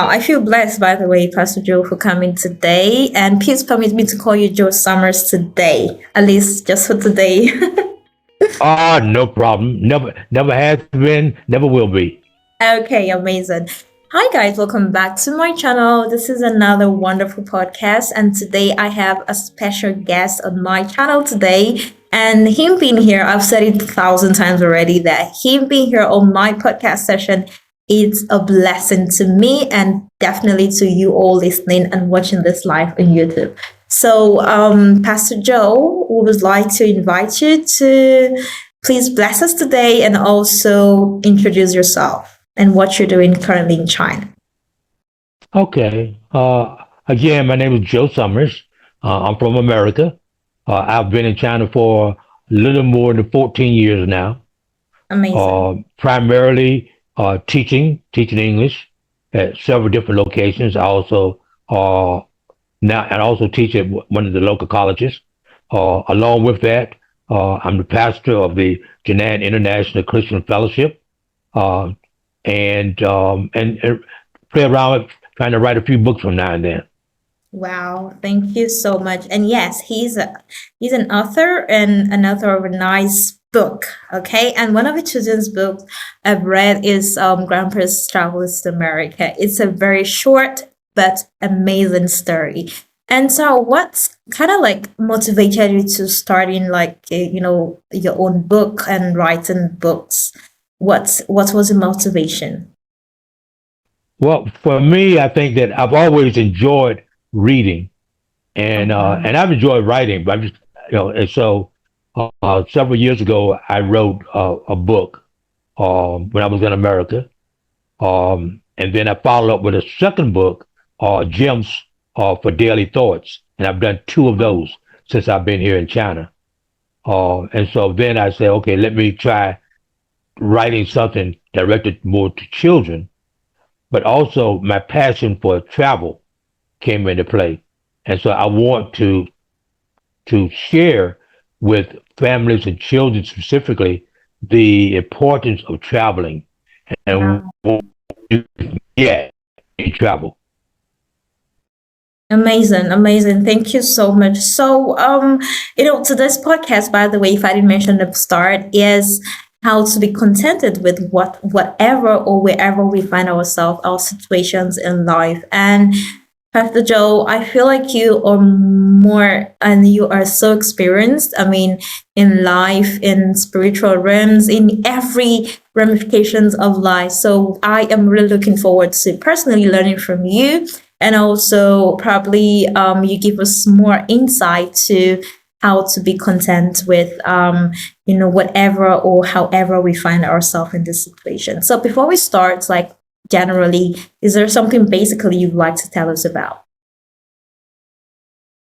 I feel blessed, by the way, Pastor Joe, for coming today. And please permit me to call you Joe Summers today, at least just for today. No problem. Never has been, never will be. Okay, amazing. Hi, guys, welcome back to my channel. This is another wonderful podcast, and today I have a special guest on my channel today. And him being here, I've said it 1,000 times already that him being here on my podcast session, it's a blessing to me and definitely to you all listening and watching this live on YouTube. So, Pastor Joe, we would like to invite you to please bless us today and also introduce yourself and what you're doing currently in China. Okay. Again, my name is Joe Summers. I'm from America. I've been in China for a little more than 14 years now. Amazing. Primarily teaching English at several different locations. I also now and also teach at one of the local colleges. Along with that, I'm the pastor of the Jinan International Christian Fellowship, uh, and play around with trying to write a few books from now and then. Wow, thank you so much. And yes, he's an author and an author of a nice book. Okay, and one of the children's books I've read is Grandpa's Travels to America. It's a very short but amazing story. And so, what's kind of like motivated you to starting like your own book and writing books? What was the motivation? Well, for me, I think that I've always enjoyed reading, and I've enjoyed writing. But I'm just and so several years ago, I wrote a book when I was in America, and then I followed up with a second book, Gems for Daily Thoughts, and I've done two of those since I've been here in China. And so then I said, okay, let me try writing something directed more to children, but also my passion for travel came into play. And so I want to share with families and children specifically the importance of traveling and Wow. what you can get in travel. Amazing, amazing. Thank you so much. So, today's podcast, by the way, if I didn't mention at the start, is how to be contented with whatever or wherever we find ourselves, our situations in life. And Pastor Joe, I feel like you are more and you are so experienced. I mean, in life, in spiritual realms, in every ramifications of life. So I am really looking forward to personally learning from you, and also probably you give us more insight to how to be content with whatever or however we find ourselves in this situation. So before we start, like generally, is there something basically you'd like to tell us about?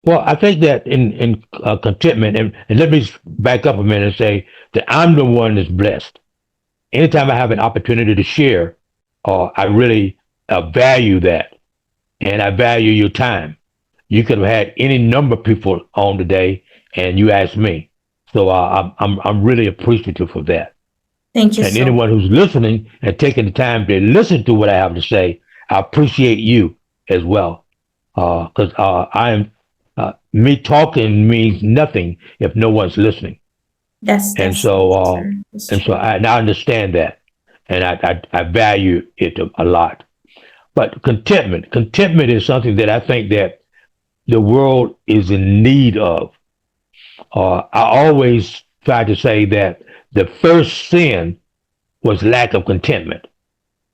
Well, I think that in contentment, and let me back up a minute and say that I'm the one that's blessed. Anytime I have an opportunity to share, I really value that, and I value your time. You could have had any number of people on today, and you asked me, so I'm really appreciative of that. Thank you And so anyone who's listening and taking the time to listen to what I have to say, I appreciate you as well. Because I am me talking means nothing if no one's listening. And so that's true. That's and so true. I understand that, and I value it a lot. But contentment is something that I think that the world is in need of. I always try to say that the first sin was lack of contentment.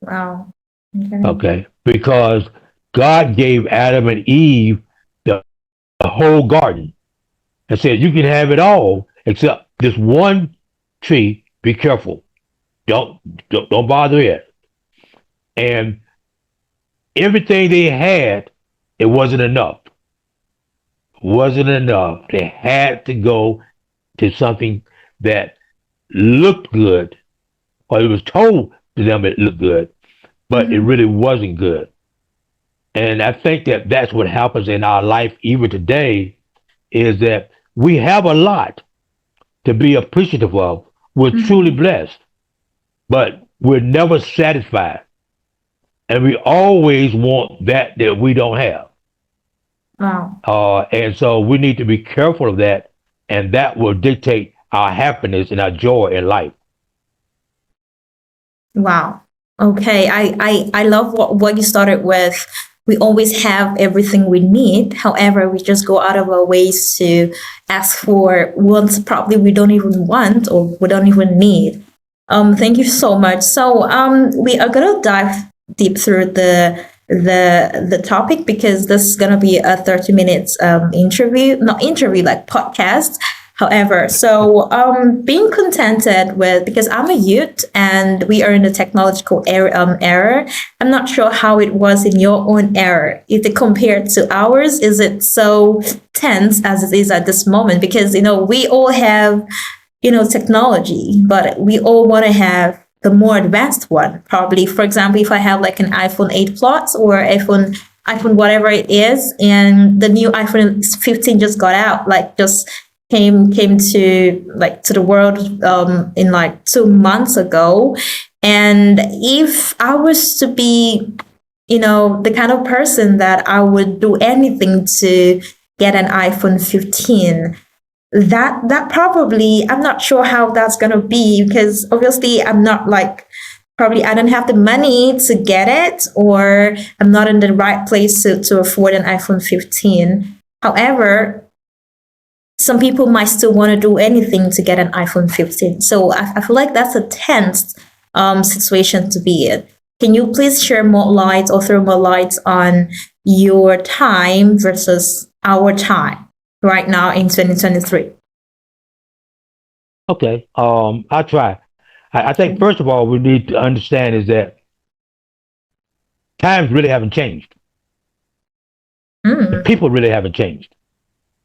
Wow. Okay. Okay, because God gave Adam and Eve the whole garden and said, "You can have it all except this one tree. Be careful. Don't bother it." And everything they had, it wasn't enough. Wasn't enough. They had to go to something that looked good, or it was told to them it looked good, but it Mhm. really wasn't good. And I think that that's what happens in our life even today is that we have a lot to be appreciative of. We're truly Mhm. blessed, but we're never satisfied. And we always want that we don't have. Wow. And so we need to be careful of that, and that will dictate our happiness and our joy in life. Wow. Okay. I love what you started with. We always have everything we need. However, we just go out of our ways to ask for wants probably we don't even want or we don't even need. Thank you so much. So we are gonna dive deep through the topic because this is gonna be a 30 minutes interview, not interview like podcast. However, so being contented with because I'm a youth and we are in the technological era. I'm not sure how it was in your own era. If it compared to ours, is it so tense as it is at this moment? Because we all have technology, but we all want to have the more advanced one. Probably, for example, if I have like an iPhone 8 Plus or iPhone whatever it is, and the new iPhone 15 just got out, like just came to the world in like 2 months ago. And if I was to be, the kind of person that I would do anything to get an iPhone 15, that probably I'm not sure how that's gonna be because obviously I'm not like probably I don't have the money to get it or I'm not in the right place to afford an iPhone 15. However, some people might still want to do anything to get an iPhone 15. So I feel like that's a tense situation to be in. Can you please share more light or throw more light on your time versus our time right now in 2023? Okay, I'll try. I think first of all, we need to understand is that times really haven't changed. The Mm, people really haven't changed.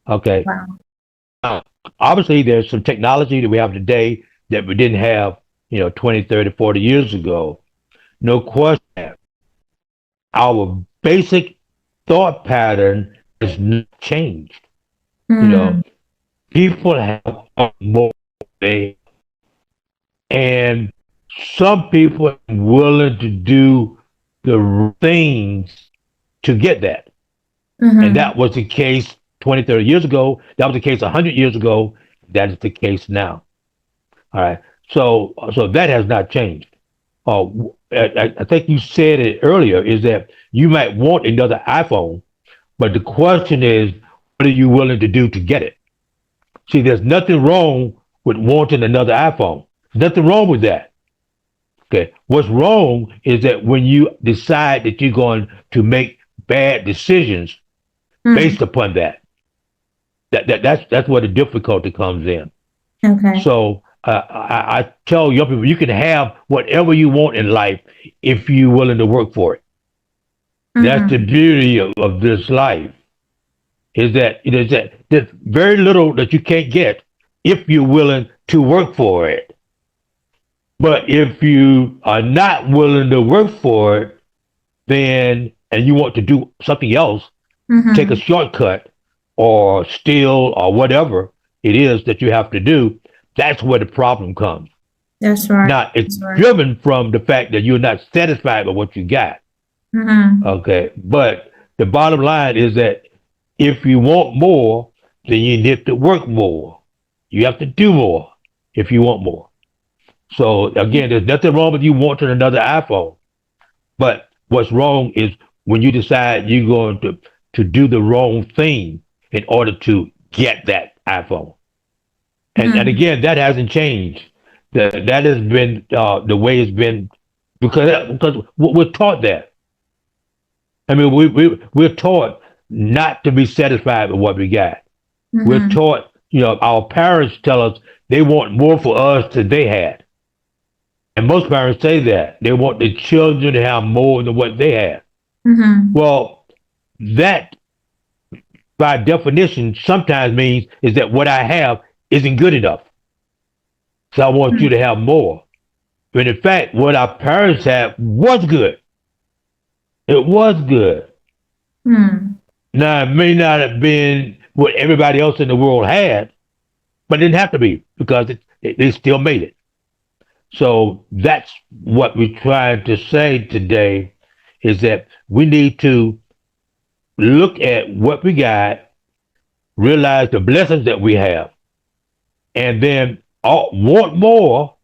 Okay, wow. now, obviously there's some technology that we have today that we didn't have, 20, 30, 40 years ago. No question. Our basic thought pattern has not changed. You know, Mm, people have more they and some people are willing to do the things to get that. And mm-hmm, that was the case 20, 30 years ago. That was the case 100 years ago. That is the case now. All right. So that has not changed. I think you said it earlier is that you might want another iPhone, but the question is, what are you willing to do to get it? See, there's nothing wrong with wanting another iPhone. There's nothing wrong with that. Okay. What's wrong is that when you decide that you're going to make bad decisions mm, based upon that, that's where the difficulty comes in. okay. So I tell young people, you can have whatever you want in life if you're willing to work for it. That's the Mm-hmm, beauty of this life. Is that there's very little that you can't get if you're willing to work for it. But if you are not willing to work for it, then and you want to do something else, take a mm-hmm. shortcut or steal or whatever it is that you have to do, that's where the problem comes. That's right. Now, it's That's right. driven from the fact that you're not satisfied with what you got. Mm-hmm, Okay. But the bottom line is that if you want more, then you need to work more. You have to do more if you want more. So again, there's nothing wrong with you wanting another iPhone. But what's wrong is when you decide you're going to do the wrong thing in order to get that iPhone. And mm-hmm, again, that hasn't changed. That has been the way it's been because we're taught that. I mean, we're taught not to be satisfied with what we got. We're mm-hmm, taught, our parents tell us they want more for us than they had. And most parents say that. They want the children to have more than what they had. mm-hmm, Well, that by definition sometimes means is that what I have isn't good enough. So I want you to have more. But in fact, what our parents had was good. It was good. mm-hmm, Now, it may not have been what everybody else in the world had, but it didn't have to be because they still made it. So that's what we're trying to say today is that we need to look at what we got, realize the blessings that we have, and then want more,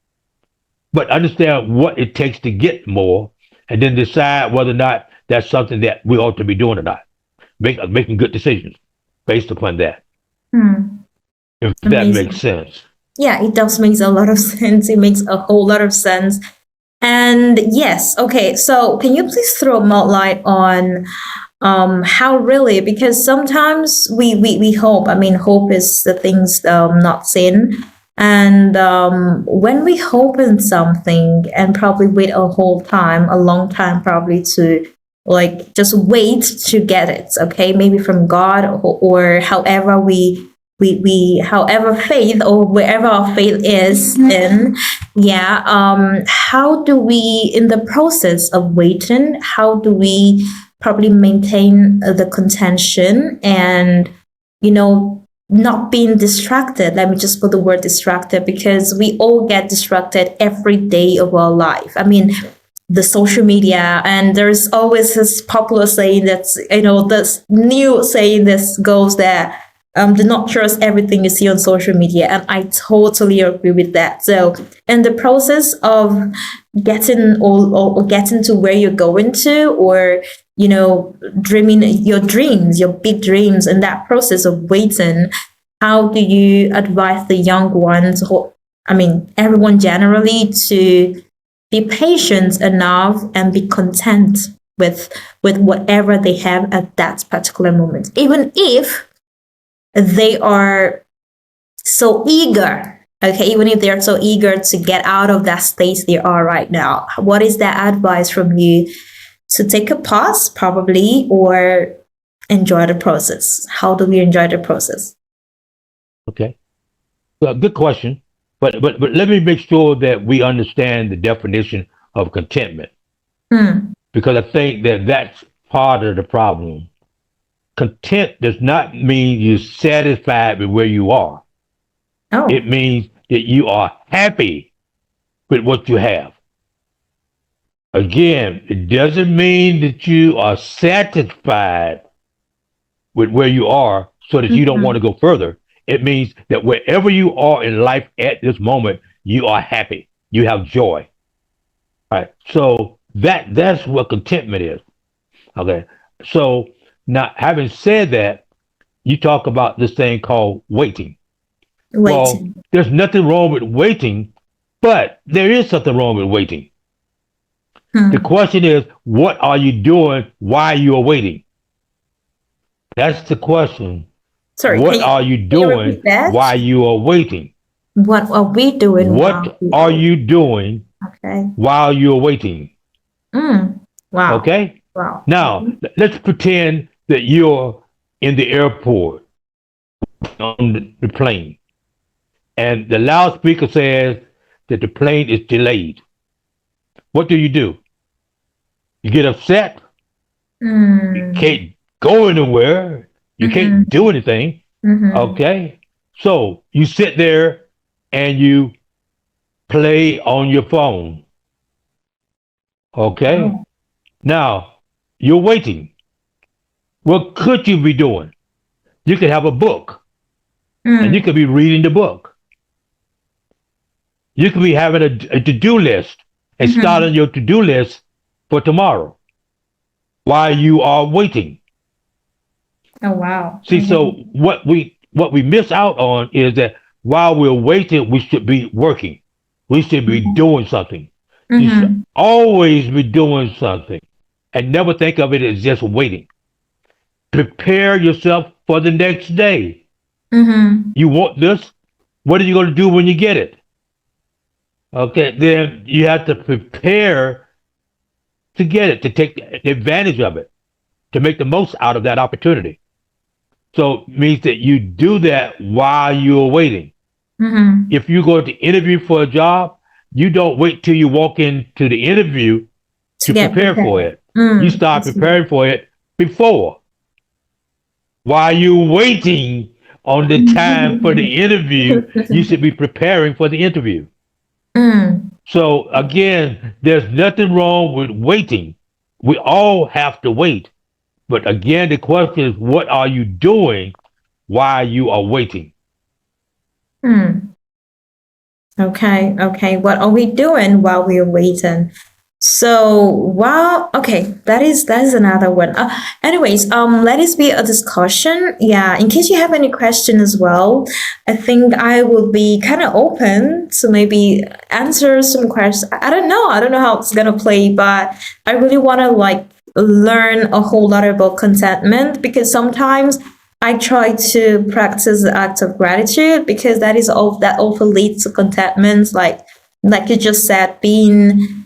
but understand what it takes to get more, and then decide whether or not that's something that we ought to be doing or not. Making good decisions based upon that. Hmm. If that makes Amazing. sense. Yeah, it does makes a lot of sense. It makes a whole lot of sense. And yes, okay. So can you please throw more light on how really? Because sometimes we hope. I mean, hope is the things not seen. And when we hope in something and probably wait a whole time, a long time, probably to like just wait to get it. Okay, maybe from God or however we however faith or wherever our faith is in. Yeah. How do we in the process of waiting? How do we probably maintain the contention and not being distracted? Let me just put the word distracted because we all get distracted every day of our life. I mean, the social media, and there's always this popular saying that's this new saying this goes that do not trust everything you see on social media, and I totally agree with that. So in the process of getting or getting to where you're going to, or dreaming your dreams, your big dreams, in that process of waiting, how do you advise the young ones, or I mean everyone generally, to be patient enough and be content with whatever they have at that particular moment, even if they are so eager. Okay, even if they are so eager to get out of that state they are right now? What is that advice from you? To take a pause, probably, or enjoy the process? How do we enjoy the process? Okay. Well, good question. But let me make sure that we understand the definition of contentment Hmm. because I think that that's part of the problem. Content does not mean you're satisfied with where you are. It Oh. means that you are happy with what you have. Again, it doesn't mean that you are satisfied with where you are so that you don't want Mm-hmm. to go further. It means that wherever you are in life at this moment, you are happy. You have joy. All right. So that's what contentment is. Okay. So now having said that, you talk about this thing called waiting. Well, Waiting. there's nothing wrong with waiting, but there is something wrong with waiting. The Hmm. question is, what are you doing while you are waiting? That's the question. Sorry, What are you can you repeat doing that? while you are waiting? What are we doing while What we are are? you doing Okay. while you're waiting? Wow. Okay? Wow. Now, Mhm. let's pretend that you're in the airport on the plane, and the loudspeaker says that the plane is delayed. What do? You get upset. You Mm. can't go anywhere. You can't Mm-hmm. do anything. Mm-hmm. Okay? So you sit there and you play on your phone. Okay? Oh. Now, you're waiting. What could you be doing? You could have a book and you Mm. could be reading the book. You could be having a to-do list and Mm-hmm. starting your to-do list for tomorrow while you are waiting. Oh wow. See, so Mm-hmm. what we miss out on is that while we're waiting, we should be working. We should be doing something. You should Mm-hmm. always be doing something and never think of it as just waiting. Prepare yourself for the next day. Mm-hmm. You want this? What are you going to do when you get it? Okay, then you have to prepare to get it, to take advantage of it, to make the most out of that opportunity. So it means that you do that while you're waiting. Mm-hmm. If you go to interview for a job, you don't wait till you walk into the interview To to get prepare for prepared. it. You start I see. preparing for it before. while you're waiting on the time for the interview, you should be preparing for the interview. Mm, So again, there's nothing wrong with waiting. We all have to wait. But again, the question is, what are you doing while you are waiting? mm. Okay, okay. What are we doing while we're waiting? So, okay, that is another one. Anyways, let this be a discussion. Yeah, in case you have any question as well, I think I will be kind of open to maybe answer some questions. I don't know. I don't know how it's gonna play, but I really want to like learn a whole lot about contentment because sometimes I try to practice the act of gratitude because that also leads to contentment. Like you just said, being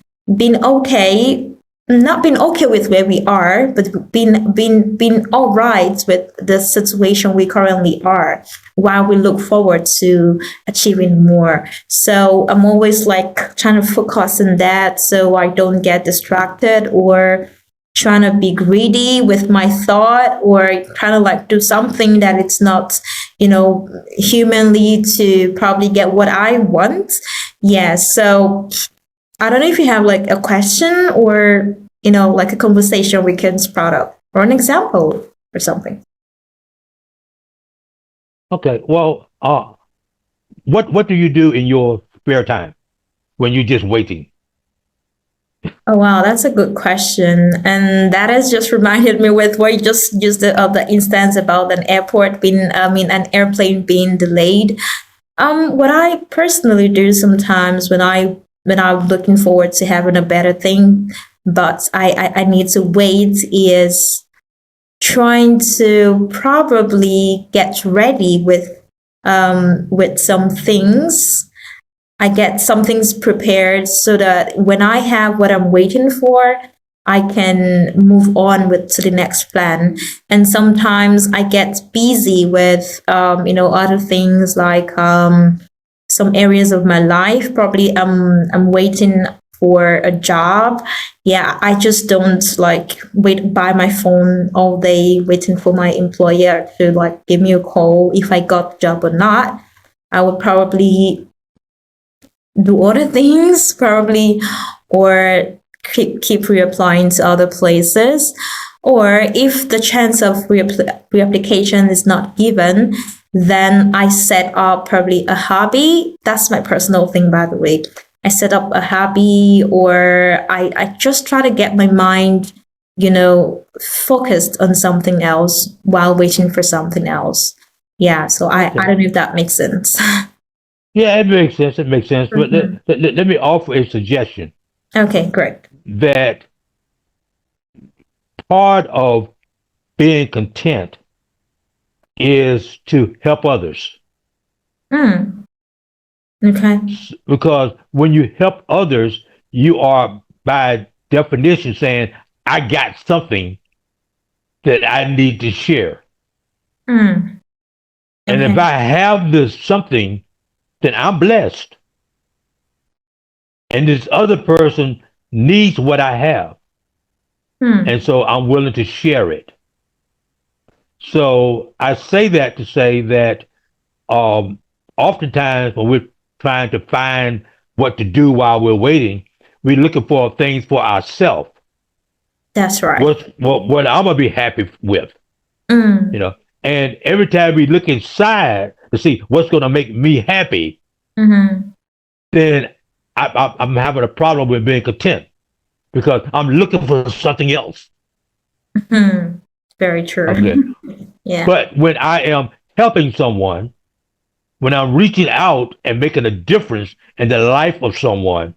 okay, not being okay with where we are, but being all right with the situation we currently are, while we look forward to achieving more. So I'm always like trying to focus on that so I don't get distracted or trying to be greedy with my thought or trying to like do something that it's not, humanly to probably get what I want. Yeah, so I don't know if you have like a question or, like a conversation we can sprout up or an example or something. Okay, well, what do you do in your spare time when you're just waiting? Oh wow, that's a good question, and that has just reminded me with what you just used of the instance about an airport being, I mean, an airplane being delayed. What I personally do sometimes when I'm looking forward to having a better thing, but I need to wait is trying to probably get ready with some things. I get some things prepared so that when I have what I'm waiting for, I can move on with to the next plan. And sometimes I get busy with other things like some areas of my life. Probably I'm waiting for a job. Yeah, I just don't like wait by my phone all day waiting for my employer to like give me a call if I got the job or not. I would probably do other things probably or keep reapplying to other places, or if the chance of reapplication is not given, then I set up probably a hobby. That's my personal thing, by the way. I set up a hobby, or I just try to get my mind, focused on something else while waiting for something else. Yeah, so I Okay. don't know if that makes sense. Yeah, it makes sense. It makes sense. But Mhm. let me offer a suggestion Okay, great. that part of being content is to help others. Mm, okay. Because when you help others, you are by definition saying, I got something that I need to share. Mm, And if okay. I have this something, then I'm blessed. And this other person needs what I have. And Mm, so I'm willing to share it. So I say that to say that um, oftentimes when we're trying to find what to do while we're waiting, we're looking for things for ourselves. that's right. What I'm gonna be happy with, you Mm, know. And every time we look inside to see what's gonna make me happy, mm-hmm, then I'm having a problem with being content because I'm looking for something else. mm-hmm. Very Okay. true. Yeah, But when I am helping someone, when I'm reaching out and making a difference in the life of someone,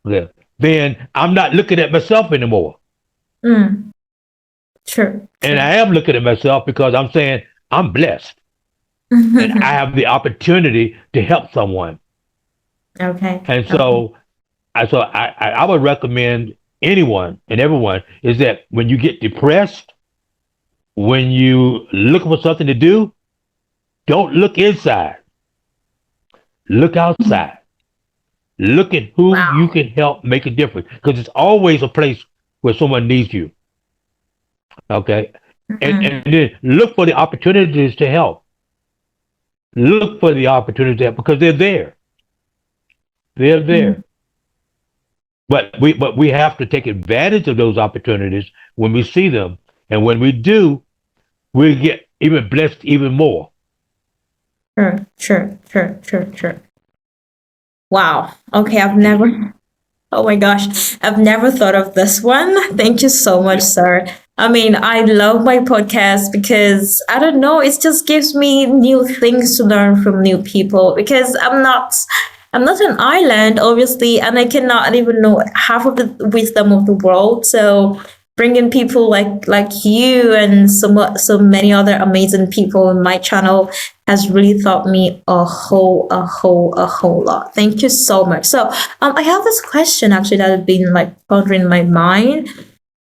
yeah, then I'm not looking at myself anymore. mm, true, And true. I am looking at myself because I'm saying I'm blessed and I have the opportunity to help someone. Okay, And okay. so I would recommend anyone and everyone is that when you get depressed, when you look for something to do, don't look inside, look outside. Look at who you Wow. can help make a difference because it's always a place where someone needs you. Okay. Mm-hmm. and then look for the opportunities to help. Look for the opportunities to help because they're there. They're there. But we have to take advantage of those opportunities when we see them, and when we do, we get even blessed even more. Sure, sure, sure, sure, sure. Wow. Okay, I've never. Oh my gosh, I've never thought of this one. Thank you so much, Yeah. sir. I mean, I love my podcast because I don't know, it just gives me new things to learn from new people because I'm not an island, obviously, and I cannot even know half of the wisdom of the world. So bringing people like you and so many other amazing people on my channel has really taught me a whole lot. Thank you so much. So I have this question actually that has been like pondering in my mind.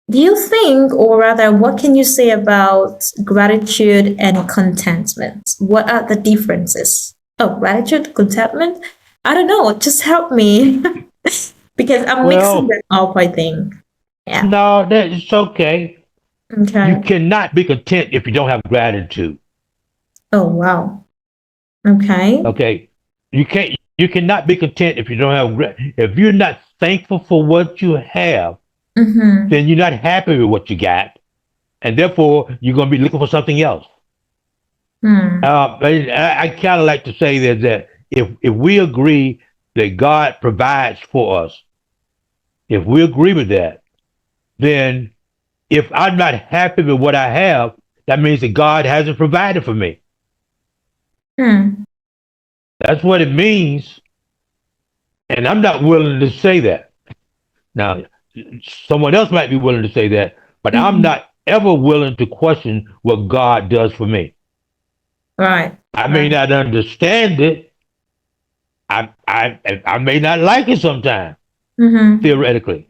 Do you think, or rather, what can you say about gratitude and contentment? What are the differences? Oh, gratitude, contentment? I don't know. Just help me because I'm mixing Well, them up, I think. Yeah. no, that it's okay. You Okay. cannot be content if you don't have gratitude. Oh, wow. Okay. Okay, you cannot be content if you don't have if you're not thankful for what you have, Mm-hmm. then you're not happy with what you got, and therefore you're going to be looking for something else. Hmm. I kind of like to say that if we agree that God provides for us, if we agree with that, then if I'm not happy with what I have, that means that God hasn't provided for me. Hmm. That's what it means, and I'm not willing to say that. Now, someone else might be willing to say that, but I'm Mm-hmm. not ever willing to question what God does for me. Right. I may Right. not understand it. I may not like it sometimes, Mm-hmm. theoretically.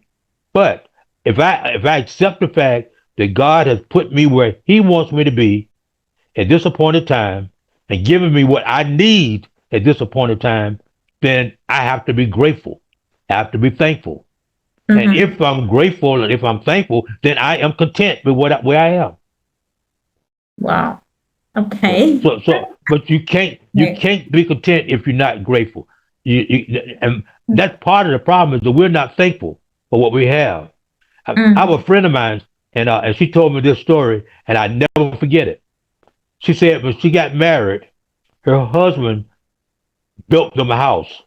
But if I accept the fact that God has put me where He wants me to be at this appointed time and given me what I need at this appointed time, then I have to be grateful. I have to be thankful. And Mm-hmm. if I'm grateful and if I'm thankful, then I am content with where I am. Wow. So, Okay. but you Okay. can't be content if you're not grateful. And that's part of the problem is that we're not thankful for what we have. I have a Mm. friend of mine, and she told me this story, and I never forget it. She said when she got married, her husband built them a house.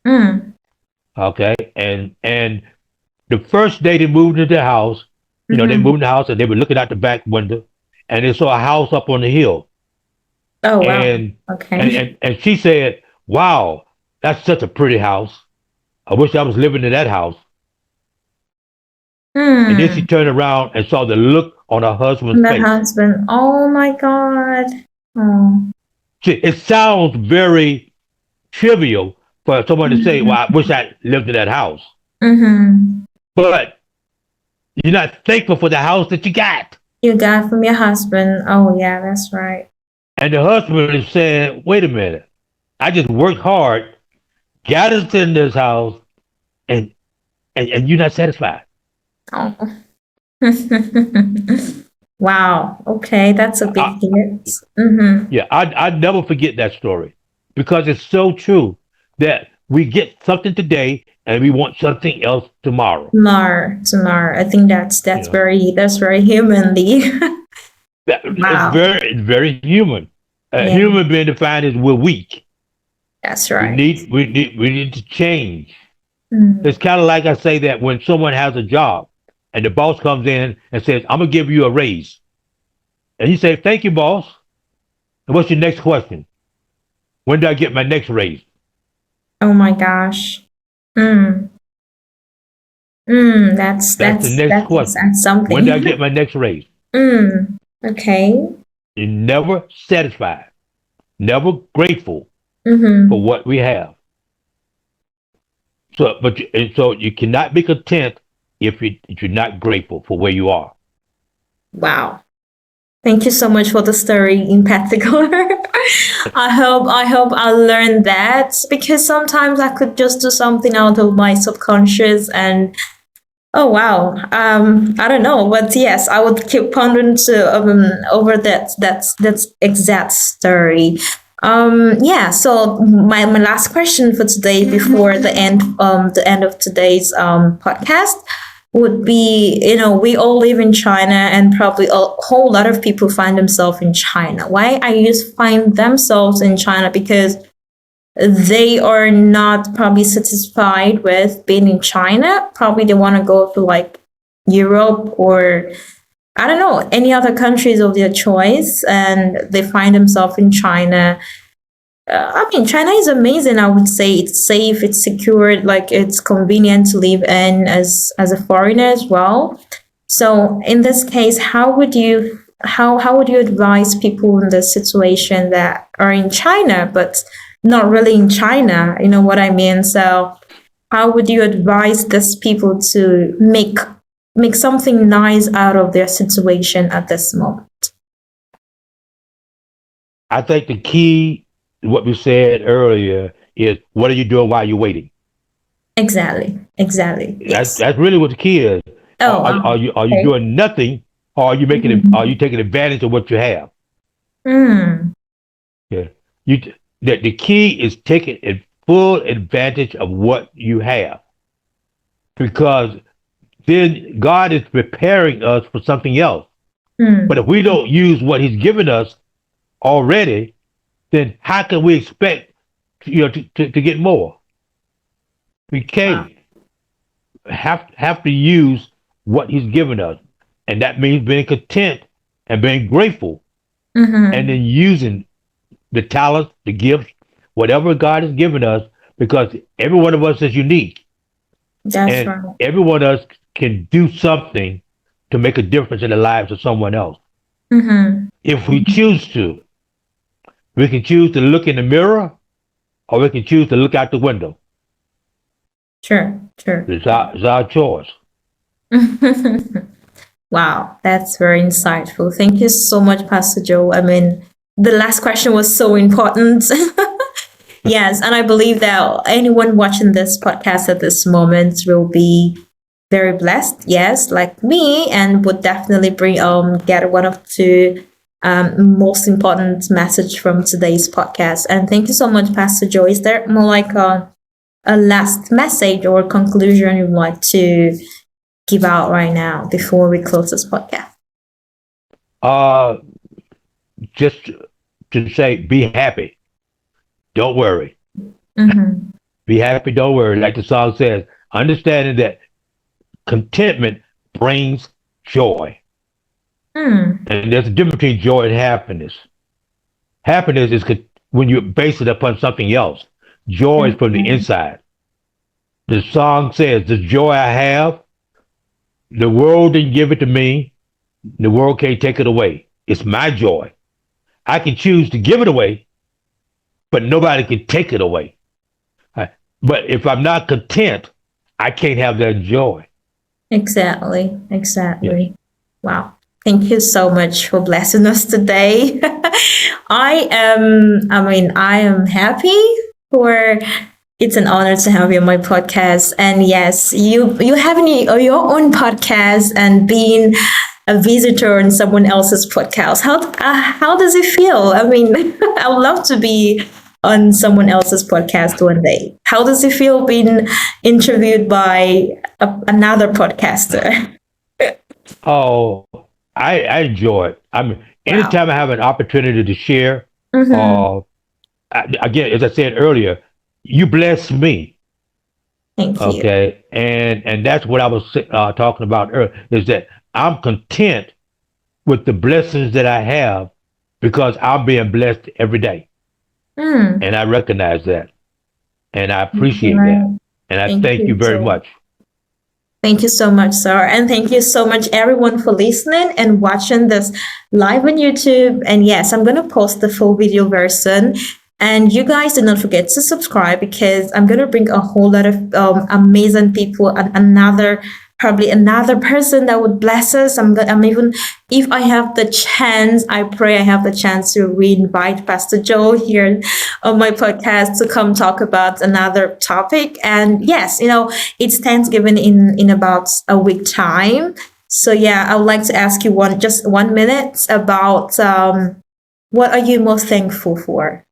Mm. Okay, and the first day they moved into the house, they Mm-hmm. moved in the house and they were looking out the back window, and they saw a house up on the hill, Oh, wow. and Okay. she said, "Wow, that's such a pretty house. I wish I was living in that house." And then she Hmm. turned around and saw the look on her husband's My face. husband. Oh my God. Oh. See, it sounds very trivial for someone to say, "Well, I Mm-hmm. wish I lived in that house," Mm-hmm. but you're not thankful for the house that you got. You got from your husband. Oh, yeah, that's right. And the husband is saying, "Wait a minute, I just worked hard, got us in this house, and and you're not satisfied." Oh. Wow. Okay, that's a big I, hit. Mm-hmm. yeah, I never forget that story because it's so true that we get something today and we want something else tomorrow. Tomorrow. I think that's You that's know, very that's very humanly. Wow. it's very human. Yeah, Human being defined as we're weak. that's right. We need to change. It's Mm. kind of like I say that when someone has a job and the boss comes in and says, "I'm gonna give you a raise," and you say, "Thank you, boss." And what's your next question? When do I get my next raise? Oh my gosh. Mm. Mm. That's That's the that's next that's question. that's When do I something. get my next raise? Mm. Okay. You're never satisfied, never grateful for Mm-hmm. what we have. So you cannot be content if you're not grateful for where you are. Wow. Thank you so much for the story in particular. I hope I learned that because sometimes I could just do something out of my subconscious and Oh wow. I don't know, but yes, I would keep pondering to over that's exact story. Yeah. So my last question for today, before the end of today's podcast, would be, we all live in China, and probably a whole lot of people find themselves in China. Why I use find themselves in China? Because they are not probably satisfied with being in China. Probably they want to go to like Europe, or I don't know, any other countries of their choice, and they find themselves in China. I mean, China is amazing. I would say it's safe, it's secure, like it's convenient to live in as a foreigner as well. So in this case, how would you advise people in this situation that are in China but not really in China? You know what I mean? So how would you advise these people to make something nice out of their situation at this moment? I think the key, what we said earlier, is what are you doing while you're waiting? Exactly. Exactly. That's Yes. that's really what the key is. Oh, Are you okay. doing nothing, or are you Mhm. taking advantage of what you have? Mm, Yeah. The key is taking full advantage of what you have, because then God is preparing us for something else. But if mm. we don't use what He's given us already, then how can we expect to get more? We Wow. can't. Have to use what He's given us, and that means being content and being grateful, and Mm-hmm. then using the talents, the gifts, whatever God has given us, because every one of us is unique, That's and right. every one of us can do something to make a difference in the lives of someone else. Mm-hmm. If we choose to, we can choose to look in the mirror, or we can choose to look out the window. Sure, sure. It's our choice. Wow, that's very insightful. Thank you so much, Pastor Joe. I mean, the last question was so important. Yes, and I believe that anyone watching this podcast at this moment will be very blessed. Yes, like me, and would definitely bring get one of the most important message from today's podcast. And thank you so much, Pastor Joe. Is there more like a last message or conclusion you want to give out right now before we close this podcast? Uh, just to say, be happy. Don't worry. Mm-hmm. Be happy. Don't worry. Like the song says, understanding that contentment brings joy. Mm. And there's a difference between joy and happiness. Happiness is when you base it upon something else. Joy is from the Mm-hmm. inside. The song says, the joy I have, the world didn't give it to me. The world can't take it away. It's my joy. I can choose to give it away, but nobody can take it away. But if I'm not content, I can't have that joy. Exactly. Yes. Exactly. Wow. Thank you so much for blessing us today. I am happy for it's an honor to have you on my podcast. And yes, you have your own podcast and being a visitor on someone else's podcast. How does it feel? I mean, I would love to be on someone else's podcast one day. How does it feel being interviewed by another podcaster? Oh, I enjoy it. I mean, Wow. anytime I have an opportunity to share, Mm-hmm. uh, again, as I said earlier, you bless me. Thank you. Okay, and that's what I was talking about earlier, is that I'm content with the blessings that I have, because I'm being blessed every day, Mm. and I recognize that, and I appreciate that, Right. and I Thank thank you you very too. much. Thank you so much, sir. And thank you so much, everyone, for listening and watching this live on YouTube. And yes, I'm going to post the full video version. And you guys do not forget to subscribe, because I'm going to bring a whole lot of amazing people and another probably another person that would bless us. I'm even, if I have the chance, I pray I have the chance to re-invite Pastor Joe here on my podcast to come talk about another topic. And yes, it's Thanksgiving in about a week time. So yeah, I would like to ask you just 1 minute about what are you most thankful for?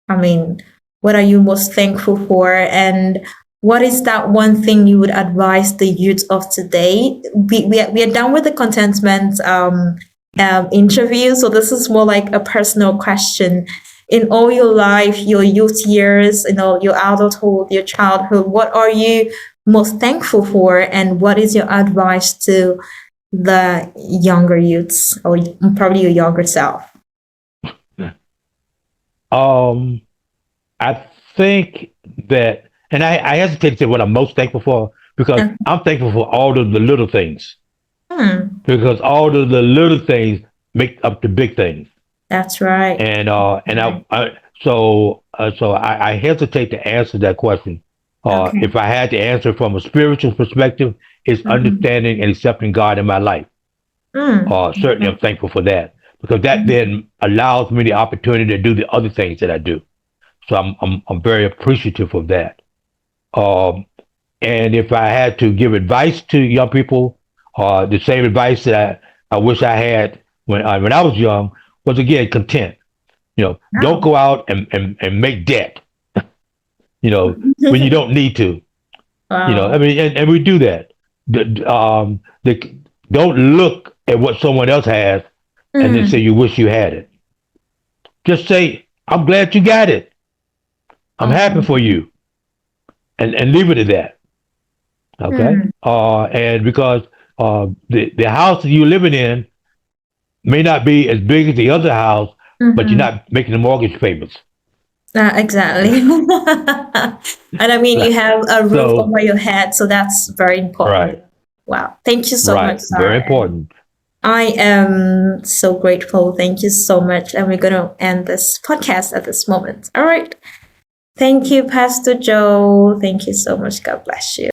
I mean, what are you most thankful for? And what is that one thing you would advise the youth of today? We are done with the contentment interview. So this is more like a personal question. In all your life, your youth years, your adulthood, your childhood, what are you most thankful for? And what is your advice to the younger youths, or probably your younger self? Um, I think that, and I hesitate to say what I'm most thankful for because Uh, I'm thankful for all of the little things hmm, because all of the little things make up the big things. that's right. And Right. I hesitate to answer that question. Okay. If I had to answer from a spiritual perspective, it's Mm-hmm. understanding and accepting God in my life. Certainly, Okay. I'm thankful for that because that Mhm. then allows me the opportunity to do the other things that I do. So I'm very appreciative of that. Um, and if I had to give advice to young people, the same advice that I wish I had when I was young was again content. Don't Wow. go out and make debt. When you don't need to. I Wow. mean, and we do that. The don't look at what someone else has and then say Mm. you wish you had it. Just say, I'm glad you got it. I'm happy for Um, you, and leave it at that. Okay. mm. And because the house that you're living in may not be as big as the other house, but you're Mm-hmm. not making the mortgage payments. Exactly. And I mean, you have a roof So, over your head, so that's very important. right, Wow. Thank you so much, right, very Sarah. And important. I am so grateful. Thank you so much. And we're going to end this podcast at this moment. All right. Thank you, Pastor Joe. Thank you so much. God bless you.